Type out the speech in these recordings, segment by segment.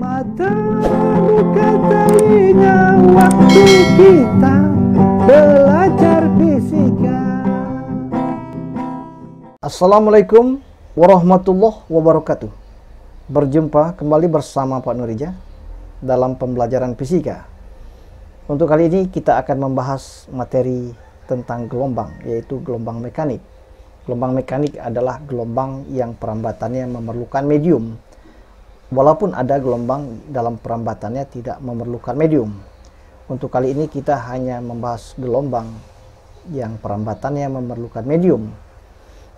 Mata buka telinga waktu kita belajar fisika. Assalamualaikum warahmatullahi wabarakatuh. Berjumpa kembali bersama Pak Nurija dalam pembelajaran fisika. Untuk kali ini kita akan membahas materi tentang gelombang, yaitu gelombang mekanik. Gelombang mekanik adalah gelombang yang perambatannya memerlukan medium. Walaupun ada gelombang dalam perambatannya tidak memerlukan medium. Untuk kali ini kita hanya membahas gelombang yang perambatannya memerlukan medium.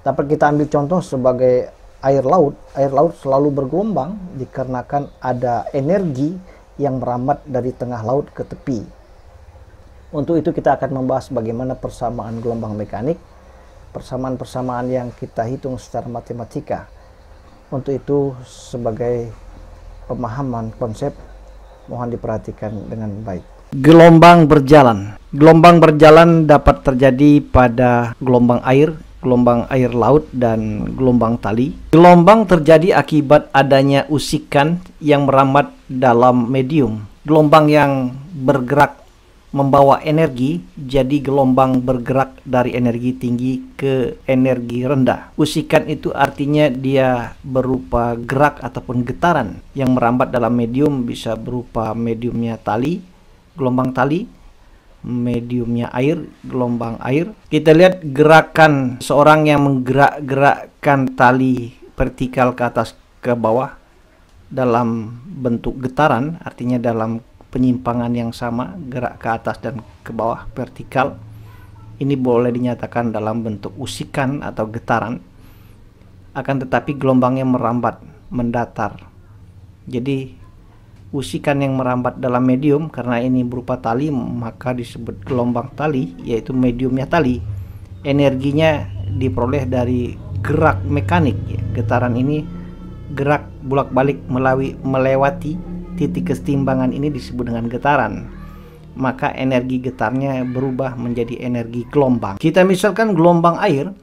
Dapat kita ambil contoh sebagai air laut. Air laut selalu bergelombang dikarenakan ada energi yang merambat dari tengah laut ke tepi. Untuk itu kita akan membahas bagaimana persamaan gelombang mekanik, persamaan-persamaan yang kita hitung secara matematika. Untuk itu sebagai pemahaman konsep mohon diperhatikan dengan baik. Gelombang berjalan. Gelombang berjalan dapat terjadi pada gelombang air laut, dan gelombang tali. Gelombang terjadi akibat adanya usikan yang merambat dalam medium. Gelombang yang bergerak membawa energi, jadi gelombang bergerak dari energi tinggi ke energi rendah. Usikan itu artinya dia berupa gerak ataupun getaran yang merambat dalam medium, bisa berupa mediumnya tali, gelombang tali, mediumnya air, gelombang air. Kita lihat gerakan seorang yang menggerak-gerakkan tali vertikal ke atas ke bawah dalam bentuk getaran, artinya dalam penyimpangan yang sama, gerak ke atas dan ke bawah vertikal. Ini boleh dinyatakan dalam bentuk usikan atau getaran. Akan tetapi gelombangnya merambat, mendatar. Jadi usikan yang merambat dalam medium, karena ini berupa tali, maka disebut gelombang tali, yaitu mediumnya tali. Energinya diperoleh dari gerak mekanik. Getaran ini gerak bolak-balik melewati titik kesetimbangan, ini disebut dengan getaran. Maka energi getarnya berubah menjadi energi gelombang. Kita misalkan gelombang air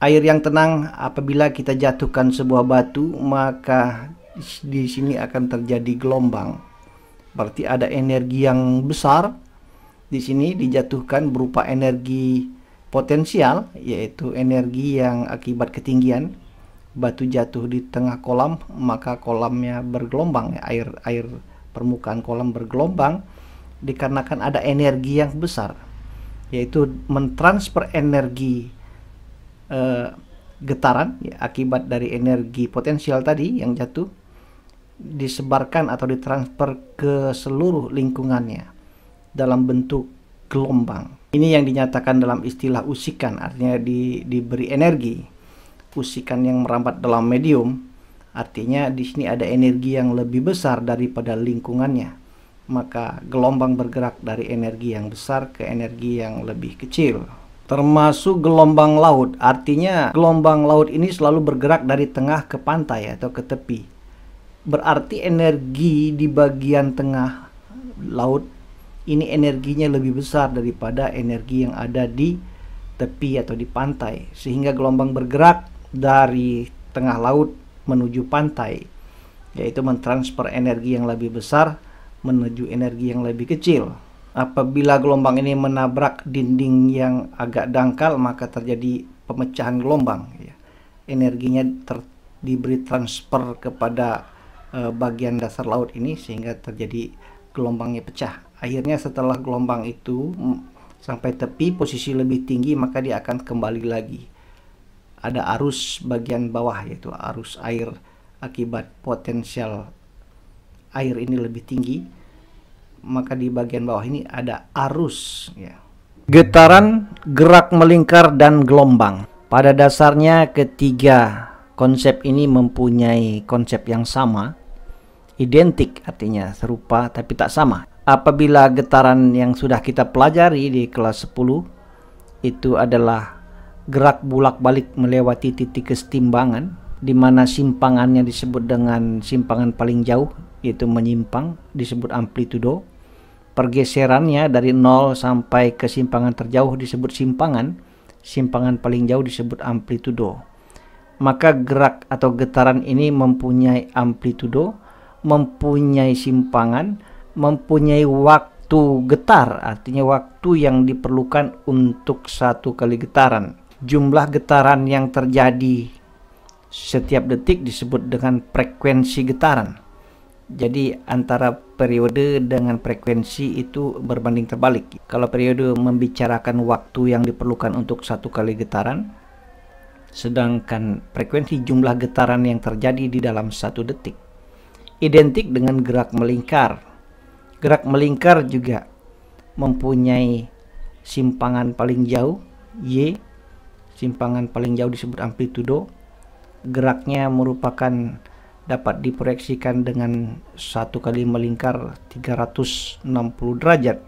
yang tenang. Apabila kita jatuhkan sebuah batu, maka di sini akan terjadi gelombang. Berarti ada energi yang besar di sini dijatuhkan berupa energi potensial, yaitu energi yang akibat ketinggian. Batu jatuh di tengah kolam, maka kolamnya bergelombang. Air permukaan kolam bergelombang dikarenakan ada energi yang besar, yaitu mentransfer energi getaran akibat dari energi potensial tadi yang jatuh, disebarkan atau ditransfer ke seluruh lingkungannya dalam bentuk gelombang. Ini yang dinyatakan dalam istilah usikan, artinya diberi energi. Usikan yang merambat dalam medium, artinya di sini ada energi yang lebih besar daripada lingkungannya. Maka gelombang bergerak dari energi yang besar ke energi yang lebih kecil. Termasuk gelombang laut, artinya gelombang laut ini selalu bergerak dari tengah ke pantai atau ke tepi. Berarti energi di bagian tengah laut ini energinya lebih besar daripada energi yang ada di tepi atau di pantai, sehingga gelombang bergerak dari tengah laut menuju pantai, yaitu mentransfer energi yang lebih besar menuju energi yang lebih kecil. Apabila gelombang ini menabrak dinding yang agak dangkal, maka terjadi pemecahan gelombang. Energinya diberi transfer kepada bagian dasar laut ini, sehingga terjadi gelombangnya pecah. Akhirnya setelah gelombang itu sampai tepi, posisi lebih tinggi, maka dia akan kembali lagi. Ada arus bagian bawah, yaitu arus air akibat potensial air ini lebih tinggi, maka di bagian bawah ini ada arus. Getaran, gerak melingkar, dan gelombang. Pada dasarnya ketiga konsep ini mempunyai konsep yang sama, identik, artinya serupa tapi tak sama. Apabila getaran yang sudah kita pelajari di kelas 10 itu adalah gerak bolak-balik melewati titik kesetimbangan, di mana simpangannya disebut dengan simpangan paling jauh, yaitu menyimpang, disebut amplitudo. Pergeserannya dari 0 sampai ke simpangan terjauh disebut simpangan. Simpangan paling jauh disebut amplitudo. Maka gerak atau getaran ini mempunyai amplitudo, mempunyai simpangan, mempunyai waktu getar, artinya waktu yang diperlukan untuk satu kali getaran. Jumlah getaran yang terjadi setiap detik disebut dengan frekuensi getaran. Jadi antara periode dengan frekuensi itu berbanding terbalik. Kalau periode membicarakan waktu yang diperlukan untuk satu kali getaran, sedangkan frekuensi jumlah getaran yang terjadi di dalam satu detik. Identik dengan gerak melingkar. Gerak melingkar juga mempunyai simpangan paling jauh, Y. Simpangan paling jauh disebut amplitudo. Geraknya merupakan dapat diproyeksikan dengan satu kali melingkar 360 derajat.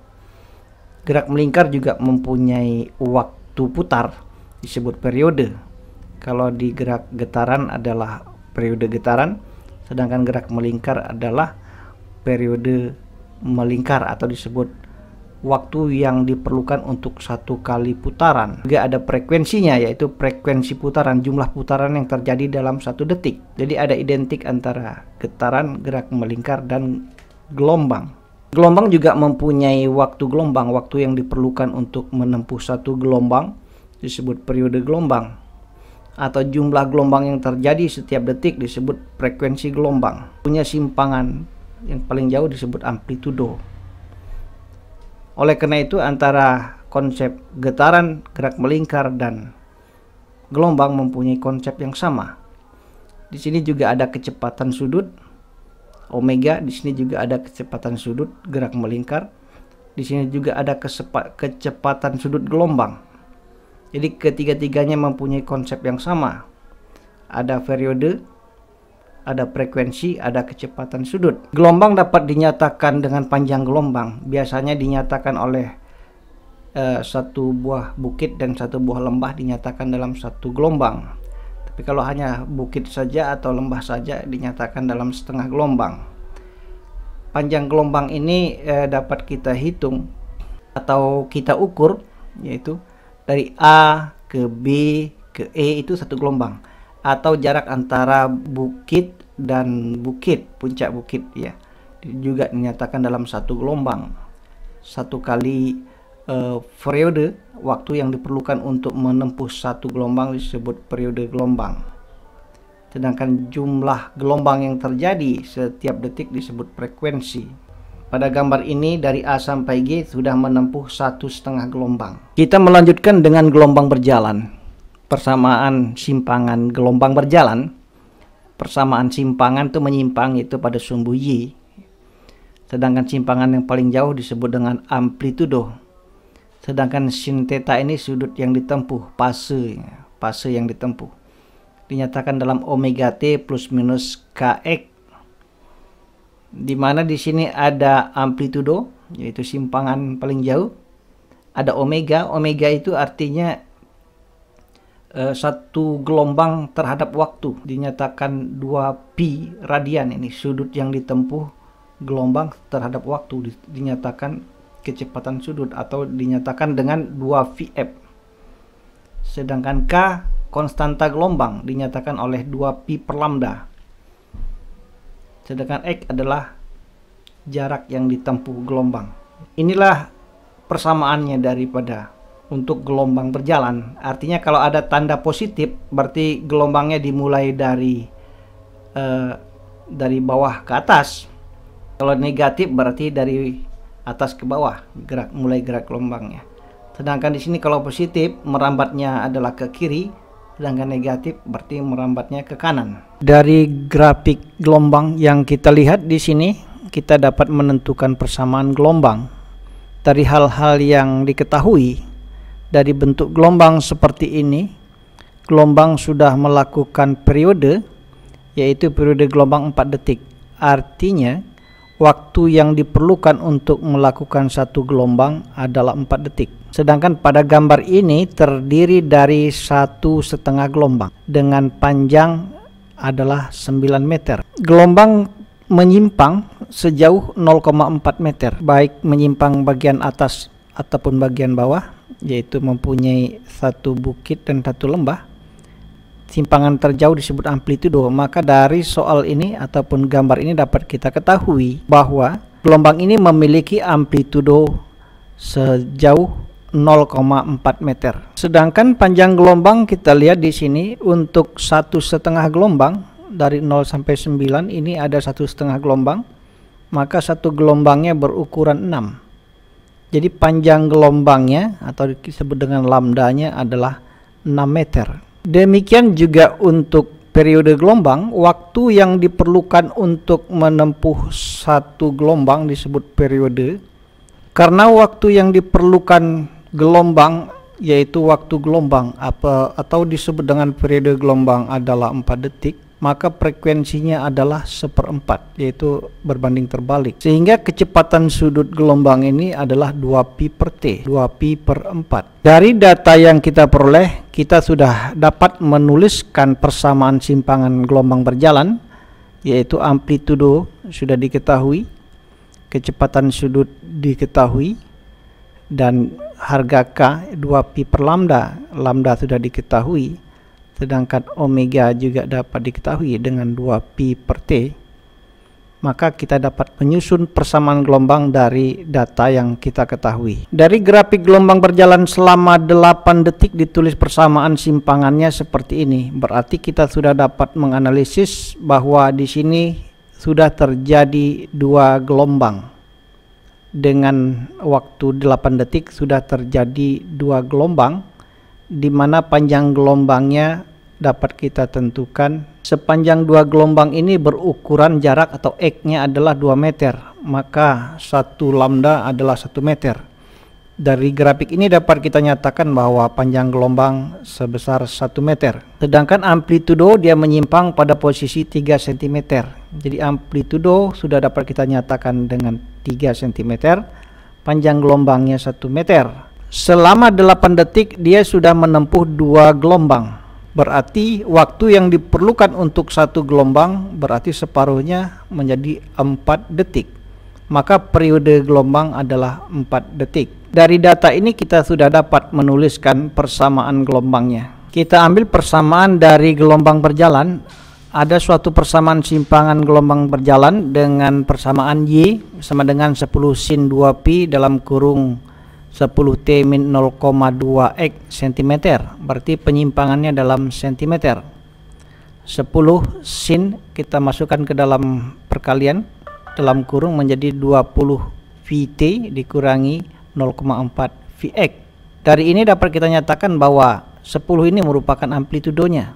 Gerak melingkar juga mempunyai waktu putar disebut periode. Kalau di gerak getaran adalah periode getaran, sedangkan gerak melingkar adalah periode melingkar atau disebut waktu yang diperlukan untuk satu kali putaran. Juga ada frekuensinya, yaitu frekuensi putaran, jumlah putaran yang terjadi dalam satu detik. Jadi ada identik antara getaran, gerak melingkar, dan gelombang. Gelombang juga mempunyai waktu gelombang. Waktu yang diperlukan untuk menempuh satu gelombang disebut periode gelombang. Atau jumlah gelombang yang terjadi setiap detik disebut frekuensi gelombang. Punya simpangan yang paling jauh disebut amplitudo. Oleh karena itu antara konsep getaran, gerak melingkar, dan gelombang mempunyai konsep yang sama. Di sini juga ada kecepatan sudut omega, di sini juga ada kecepatan sudut gerak melingkar, di sini juga ada kecepatan sudut gelombang. Jadi ketiga-tiganya mempunyai konsep yang sama. Ada periode, ada frekuensi, ada kecepatan sudut. Gelombang dapat dinyatakan dengan panjang gelombang. Biasanya dinyatakan oleh satu buah bukit dan satu buah lembah dinyatakan dalam satu gelombang. Tapi kalau hanya bukit saja atau lembah saja dinyatakan dalam setengah gelombang. Panjang gelombang ini dapat kita hitung atau kita ukur, yaitu dari A ke B ke E itu satu gelombang, atau jarak antara bukit dan bukit, puncak bukit ya, juga dinyatakan dalam satu gelombang. Satu kali periode waktu yang diperlukan untuk menempuh satu gelombang disebut periode gelombang. Sedangkan jumlah gelombang yang terjadi setiap detik disebut frekuensi. Pada gambar ini dari A sampai G sudah menempuh 1,5 gelombang. Kita melanjutkan dengan gelombang berjalan. Persamaan simpangan gelombang berjalan. Persamaan simpangan itu menyimpang itu pada sumbu Y. Sedangkan simpangan yang paling jauh disebut dengan amplitudo. Sedangkan sin theta ini sudut yang ditempuh, fase yang ditempuh. Dinyatakan dalam omega T plus minus Kx. Di mana di sini ada amplitudo, yaitu simpangan paling jauh. Ada omega. Omega itu artinya satu gelombang terhadap waktu. Dinyatakan 2pi radian, ini sudut yang ditempuh gelombang terhadap waktu. Dinyatakan kecepatan sudut atau dinyatakan dengan 2Vf. Sedangkan K konstanta gelombang dinyatakan oleh 2pi per lambda. Sedangkan X adalah jarak yang ditempuh gelombang. Inilah persamaannya daripada untuk gelombang berjalan. Artinya kalau ada tanda positif berarti gelombangnya dimulai dari bawah ke atas. Kalau negatif berarti dari atas ke bawah, mulai gerak gelombangnya. Sedangkan di sini kalau positif merambatnya adalah ke kiri, sedangkan negatif berarti merambatnya ke kanan. Dari grafik gelombang yang kita lihat di sini, kita dapat menentukan persamaan gelombang dari hal-hal yang diketahui. Dari bentuk gelombang seperti ini, gelombang sudah melakukan periode, yaitu periode gelombang 4 detik. Artinya waktu yang diperlukan untuk melakukan satu gelombang adalah 4 detik. Sedangkan pada gambar ini terdiri dari 1,5 gelombang dengan panjang adalah 9 meter. Gelombang menyimpang sejauh 0,4 meter, baik menyimpang bagian atas ataupun bagian bawah, yaitu mempunyai satu bukit dan satu lembah. simpangan terjauh disebut amplitudo, maka dari soal ini ataupun gambar ini dapat kita ketahui bahwa gelombang ini memiliki amplitudo sejauh 0,4 meter. Sedangkan panjang gelombang kita lihat di sini untuk 1,5 gelombang dari 0 sampai 9 ini ada 1,5 gelombang, maka satu gelombangnya berukuran 6. Jadi panjang gelombangnya atau disebut dengan lambdanya adalah 6 meter. Demikian juga untuk periode gelombang, waktu yang diperlukan untuk menempuh satu gelombang disebut periode. Karena waktu yang diperlukan gelombang yaitu waktu gelombang atau disebut dengan periode gelombang adalah 4 detik, maka frekuensinya adalah 1/4, yaitu berbanding terbalik. Sehingga kecepatan sudut gelombang ini adalah 2pi per T, 2pi per 4. Dari data yang kita peroleh, kita sudah dapat menuliskan persamaan simpangan gelombang berjalan, yaitu amplitudo sudah diketahui, kecepatan sudut diketahui, dan harga K 2pi per lambda. Lambda sudah diketahui, sedangkan omega juga dapat diketahui dengan 2pi per T. Maka kita dapat menyusun persamaan gelombang dari data yang kita ketahui. Dari grafik gelombang berjalan selama 8 detik ditulis persamaan simpangannya seperti ini. Berarti kita sudah dapat menganalisis bahwa di sini sudah terjadi 2 gelombang. Dengan waktu 8 detik sudah terjadi 2 gelombang, di mana panjang gelombangnya dapat kita tentukan. Sepanjang 2 gelombang ini berukuran jarak atau X-nya adalah 2 meter, maka 1 lambda adalah 1 meter. Dari grafik ini dapat kita nyatakan bahwa panjang gelombang sebesar 1 meter. Sedangkan amplitudo dia menyimpang pada posisi 3 cm. Jadi amplitudo sudah dapat kita nyatakan dengan 3 cm. Panjang gelombangnya 1 meter. Selama 8 detik dia sudah menempuh 2 gelombang. Berarti waktu yang diperlukan untuk satu gelombang berarti separuhnya menjadi 4 detik. Maka periode gelombang adalah 4 detik. Dari data ini kita sudah dapat menuliskan persamaan gelombangnya. Kita ambil persamaan dari gelombang berjalan. Ada suatu persamaan simpangan gelombang berjalan dengan persamaan Y sama dengan 10 sin 2pi dalam kurung 10T min 0,2 X cm. Berarti penyimpangannya dalam cm. 10 sin kita masukkan ke dalam perkalian dalam kurung menjadi 20 Vt dikurangi 0,4 Vx. Dari ini dapat kita nyatakan bahwa 10 ini merupakan amplitudonya,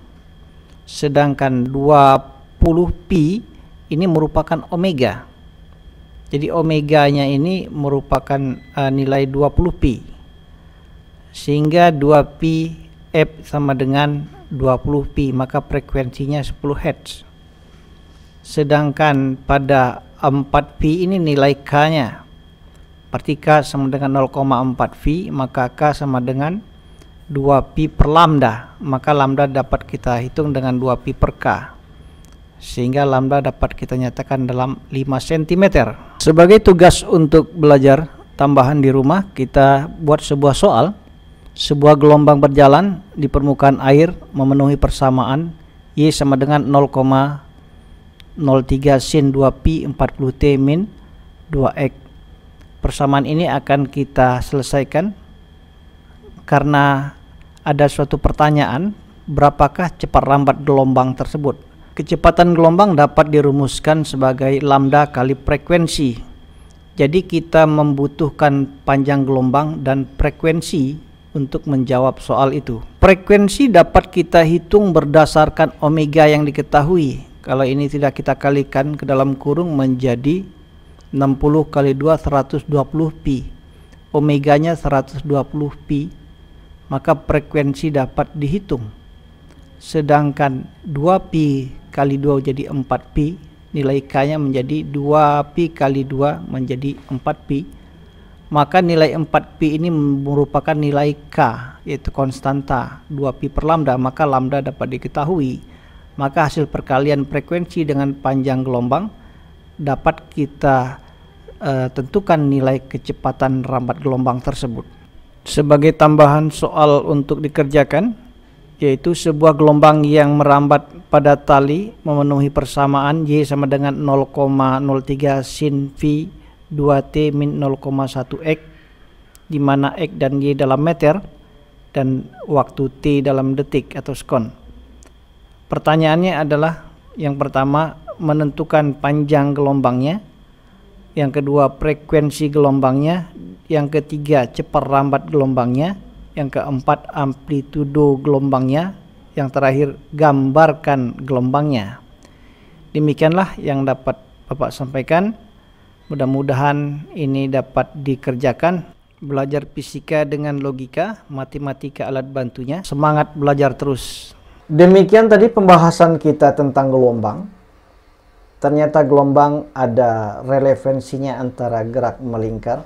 sedangkan 20pi ini merupakan omega. Jadi omeganya ini merupakan nilai 20pi, sehingga 2pi F sama dengan 20pi, maka frekuensinya 10 Hz. Sedangkan pada 4pi ini nilai K nya, berarti K sama dengan 0,4 V, maka K sama dengan 2pi per lambda. Maka lambda dapat kita hitung dengan 2pi per K, sehingga lambda dapat kita nyatakan dalam 5 cm. Sebagai tugas untuk belajar tambahan di rumah, kita buat sebuah soal. Sebuah gelombang berjalan di permukaan air memenuhi persamaan Y sama dengan 0,03 sin 2pi 40T min 2X. Persamaan ini akan kita selesaikan karena ada suatu pertanyaan, berapakah cepat lambat gelombang tersebut. Kecepatan gelombang dapat dirumuskan sebagai lambda kali frekuensi. Jadi kita membutuhkan panjang gelombang dan frekuensi untuk menjawab soal itu. Frekuensi dapat kita hitung berdasarkan omega yang diketahui. Kalau ini tidak kita kalikan ke dalam kurung menjadi 60 kali 2 120 pi. Omeganya 120 pi, maka frekuensi dapat dihitung. Sedangkan 2 pi kali 2 jadi 4 pi, nilai K nya menjadi 2 pi kali 2 menjadi 4 pi. Maka nilai 4 pi ini merupakan nilai K, yaitu konstanta 2 pi per lambda, maka lambda dapat diketahui. Maka hasil perkalian frekuensi dengan panjang gelombang dapat kita tentukan nilai kecepatan rambat gelombang tersebut. Sebagai tambahan soal untuk dikerjakan, yaitu sebuah gelombang yang merambat pada tali memenuhi persamaan Y sama dengan 0,03 sin V 2T min 0,1 X, di mana X dan Y dalam meter dan waktu T dalam detik atau sekon. Pertanyaannya adalah, yang pertama menentukan panjang gelombangnya, yang kedua frekuensi gelombangnya, yang ketiga cepat rambat gelombangnya, yang keempat amplitudo gelombangnya, yang terakhir gambarkan gelombangnya. Demikianlah yang dapat Bapak sampaikan. Mudah-mudahan ini dapat dikerjakan. Belajar fisika dengan logika, matematika alat bantunya. Semangat belajar terus. Demikian tadi pembahasan kita tentang gelombang. Ternyata gelombang ada relevansinya antara gerak melingkar,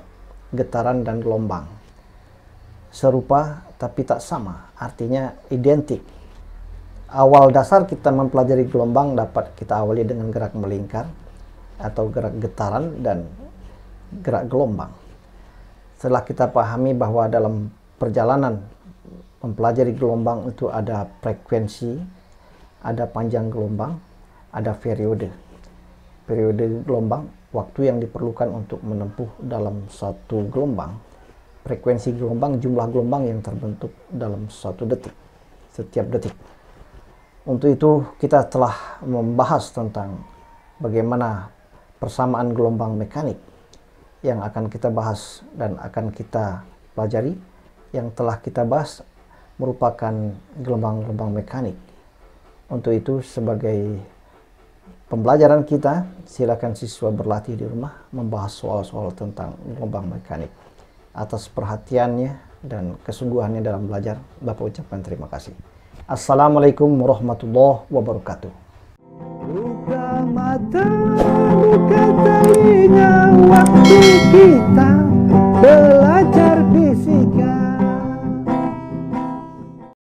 getaran, dan gelombang. Serupa tapi tak sama, artinya identik. Awal dasar kita mempelajari gelombang dapat kita awali dengan gerak melingkar atau gerak getaran dan gerak gelombang. Setelah kita pahami bahwa dalam perjalanan mempelajari gelombang itu ada frekuensi, ada panjang gelombang, ada periode. Periode gelombang, waktu yang diperlukan untuk menempuh dalam satu gelombang. Frekuensi gelombang, jumlah gelombang yang terbentuk dalam satu detik, setiap detik. Untuk itu kita telah membahas tentang bagaimana persamaan gelombang mekanik yang akan kita bahas dan akan kita pelajari. Yang telah kita bahas merupakan gelombang-gelombang mekanik. Untuk itu sebagai pembelajaran kita, silakan siswa berlatih di rumah membahas soal-soal tentang gelombang mekanik. Atas perhatiannya dan kesungguhannya dalam belajar, Bapak ucapkan terima kasih. Assalamualaikum warahmatullahi wabarakatuh. Buka mata, buka telinga, waktu kita